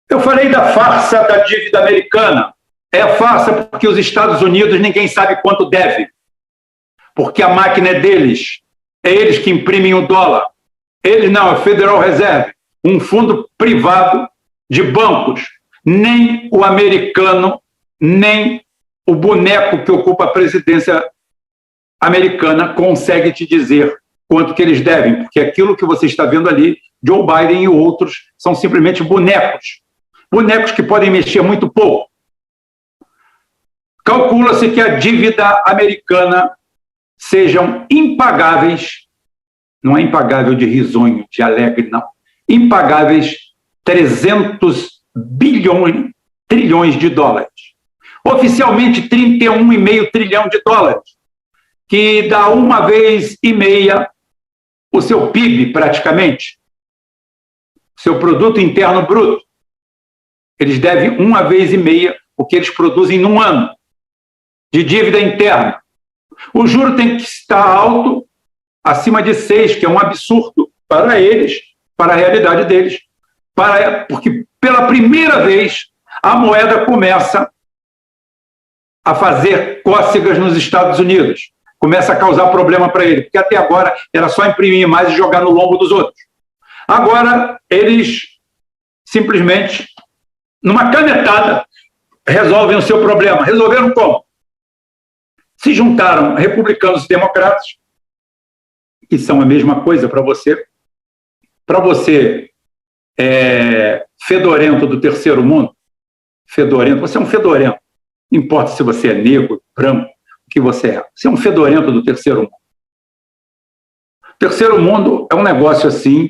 Eu falei da farsa da dívida americana. É a farsa porque os Estados Unidos ninguém sabe quanto deve. Porque a máquina é deles. É eles que imprimem o dólar. Eles não, é o Federal Reserve, um fundo privado de bancos. Nem o americano, nem o boneco que ocupa a presidência americana consegue te dizer quanto que eles devem, porque aquilo que você está vendo ali, Joe Biden e outros, são simplesmente bonecos. Bonecos que podem mexer muito pouco. Calcula-se que a dívida americana sejam impagáveis, não é impagável de risonho, de alegre, não, impagáveis 300 trilhões de dólares. Oficialmente, 31,5 trilhão de dólares, que dá uma vez e meia o seu PIB, praticamente, seu produto interno bruto. Eles devem uma vez e meia o que eles produzem num ano de dívida interna. O juro tem que estar alto, acima de 6, que é um absurdo para eles, para a realidade deles, porque pela primeira vez a moeda começa a fazer cócegas nos Estados Unidos, começa a causar problema para ele, porque até agora era só imprimir mais e jogar no lombo dos outros. Agora eles simplesmente, numa canetada, resolvem o seu problema. Resolveram como? Se juntaram republicanos e democratas, que são a mesma coisa para você. Para você, fedorento do terceiro mundo, fedorento, você é um fedorento. Não importa se você é negro, branco, o que você é. Você é um fedorento do terceiro mundo. O terceiro mundo é um negócio assim,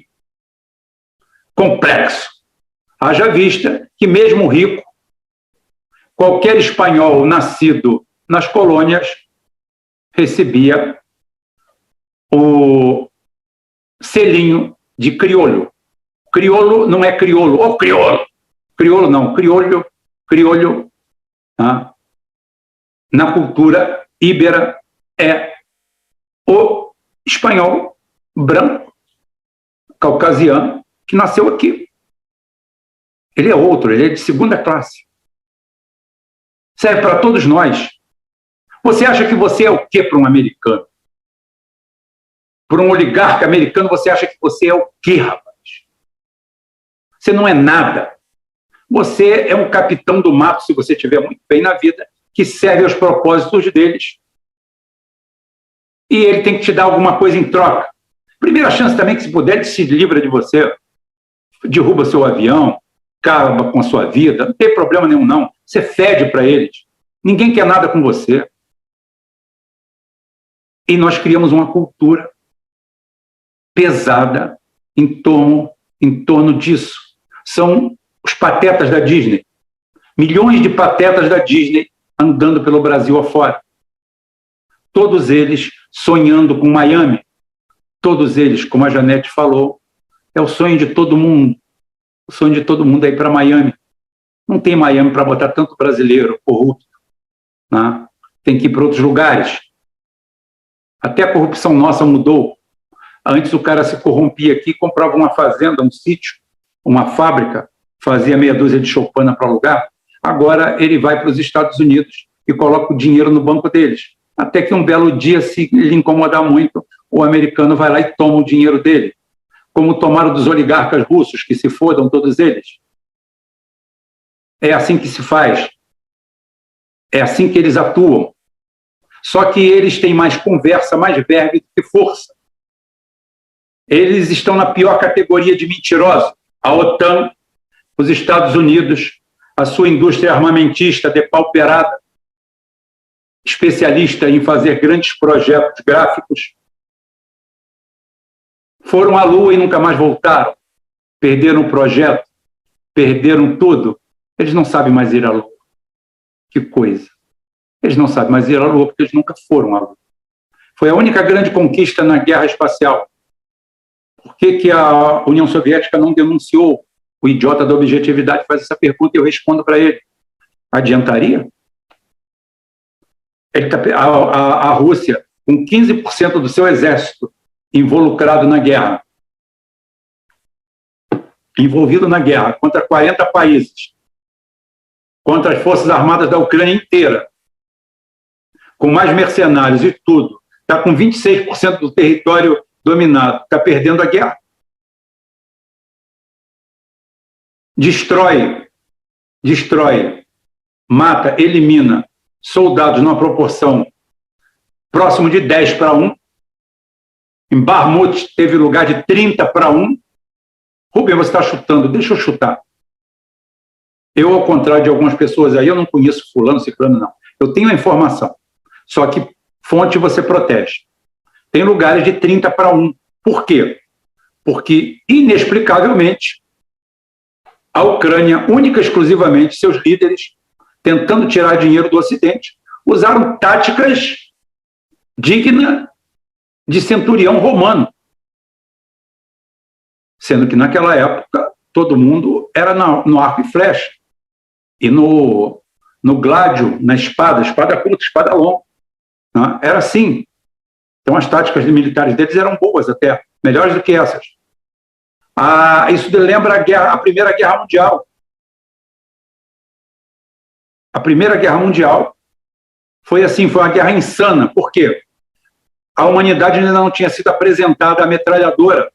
complexo. Haja vista que mesmo rico, qualquer espanhol nascido nas colônias recebia o selinho de crioulo. Crioulo não é crioulo, ou crioulo. Crioulo não, crioulo, tá? Na cultura íbera é o espanhol branco, caucasiano, que nasceu aqui. Ele é outro, ele é de segunda classe. Serve para todos nós. Você acha que você é o quê para um americano? Para um oligarca americano, você acha que você é o quê, rapaz? Você não é nada. Você é um capitão do mato, se você estiver muito bem na vida, que serve aos propósitos deles. E ele tem que te dar alguma coisa em troca. Primeira chance também que, se puder, ele se livra de você. Derruba seu avião, acaba com a sua vida, não tem problema nenhum, não. Você fede para eles. Ninguém quer nada com você. E nós criamos uma cultura pesada em torno disso. São os patetas da Disney. Milhões de patetas da Disney andando pelo Brasil afora. Todos eles sonhando com Miami. Todos eles, como a Janete falou, é o sonho de todo mundo. O sonho de todo mundo é ir para Miami. Não tem Miami para botar tanto brasileiro corrupto, né? Tem que ir para outros lugares. Até a corrupção nossa mudou. Antes o cara se corrompia aqui, comprava uma fazenda, um sítio, uma fábrica, fazia meia dúzia de choupana para alugar. Agora ele vai para os Estados Unidos e coloca o dinheiro no banco deles. Até que um belo dia, se lhe incomodar muito, o americano vai lá e toma o dinheiro dele. Como tomaram dos oligarcas russos, que se fodam todos eles. É assim que se faz. É assim que eles atuam. Só que eles têm mais conversa, mais verve do que força. Eles estão na pior categoria de mentirosos. A OTAN, os Estados Unidos, a sua indústria armamentista depauperada, especialista em fazer grandes projetos gráficos, foram à Lua e nunca mais voltaram. Perderam o projeto, perderam tudo. Eles não sabem mais ir à Lua. Que coisa. Eles não sabem mais ir à Lua porque eles nunca foram à Lua. Foi a única grande conquista na guerra espacial. Por que a União Soviética não denunciou? O idiota da objetividade faz essa pergunta e eu respondo para ele. Adiantaria? A Rússia, com 15% do seu exército involucrado na guerra, envolvido na guerra contra 40 países, contra as Forças Armadas da Ucrânia inteira, com mais mercenários e tudo, está com 26% do território dominado, está perdendo a guerra. Destrói, mata, elimina soldados numa proporção próximo de 10-1. Em Bakhmut teve lugar de 30-1. Rubem, você está chutando, deixa eu chutar. Eu, ao contrário de algumas pessoas aí, eu não conheço fulano, ciclano, não. Eu tenho a informação. Só que fonte você protege. Tem lugares de 30-1. Por quê? Porque, inexplicavelmente, a Ucrânia, única e exclusivamente, seus líderes, tentando tirar dinheiro do Ocidente, usaram táticas dignas de centurião romano. Sendo que, naquela época, todo mundo era no arco e flecha. E no gládio, na espada curta, espada longa. Né? Era assim. Então, as táticas militares deles eram boas até, melhores do que essas. Isso lembra a Primeira Guerra Mundial. A Primeira Guerra Mundial foi assim, foi uma guerra insana. Por quê? A humanidade ainda não tinha sido apresentada à metralhadora,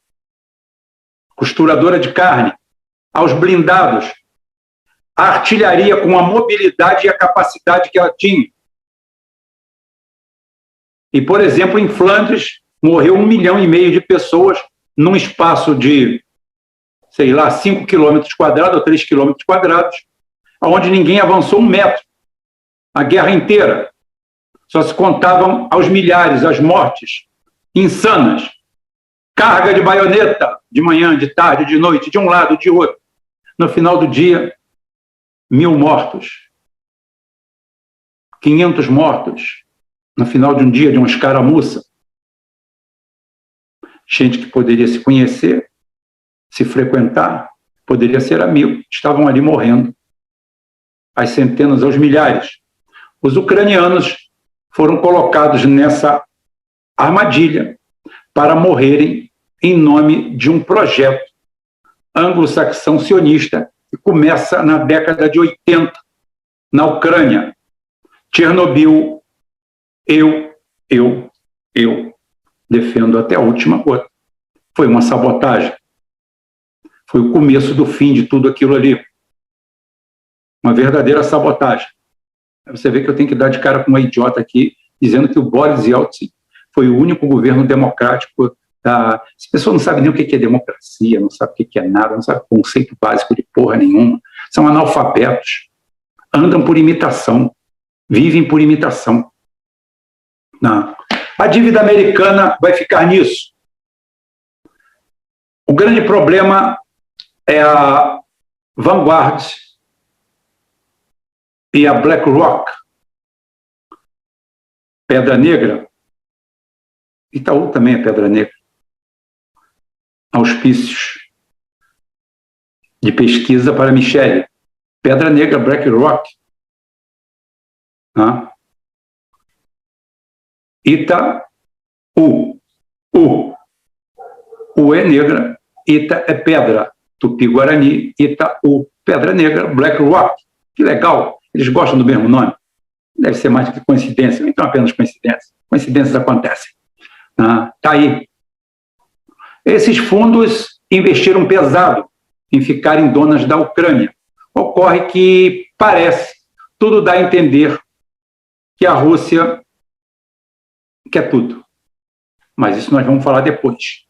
costuradora de carne, aos blindados, à artilharia com a mobilidade e a capacidade que ela tinha. E, por exemplo, em Flandres, morreu 1,5 milhão de pessoas num espaço de, 5 quilômetros quadrados ou 3 quilômetros quadrados, onde ninguém avançou 1 metro. A guerra inteira. Só se contavam aos milhares as mortes insanas. Carga de baioneta, de manhã, de tarde, de noite, de um lado, de outro. No final do dia, 1.000 mortos. 500 mortos. No final de um dia, de uma escaramuça. Gente que poderia se conhecer, se frequentar, poderia ser amigo. Estavam ali morrendo. Às centenas, aos milhares. Os ucranianos foram colocados nessa armadilha para morrerem em nome de um projeto anglo-saxão sionista que começa na década de 80, na Ucrânia. Chernobyl, eu defendo até a última gota. Foi uma sabotagem. Foi o começo do fim de tudo aquilo ali. Uma verdadeira sabotagem. Você vê que eu tenho que dar de cara com uma idiota aqui, dizendo que o Boris Yeltsin foi o único governo democrático da... As pessoas não sabem nem o que é democracia, não sabem o que é nada, não sabem o conceito básico de porra nenhuma. São analfabetos. Andam por imitação. Vivem por imitação. Não. A dívida americana vai ficar nisso. O grande problema é a Vanguard e a BlackRock, Pedra Negra, Itaú também é Pedra Negra, auspícios de pesquisa para Michele, Pedra Negra, BlackRock, né? Itaú, U é negra, Ita é pedra, Tupi-Guarani, Itaú, Pedra Negra, BlackRock, que legal. Eles gostam do mesmo nome. Deve ser mais do que coincidência, então apenas coincidência. Coincidências acontecem. Está aí. Esses fundos investiram pesado em ficarem donas da Ucrânia. Ocorre que parece, tudo dá a entender que a Rússia quer tudo. Mas isso nós vamos falar depois.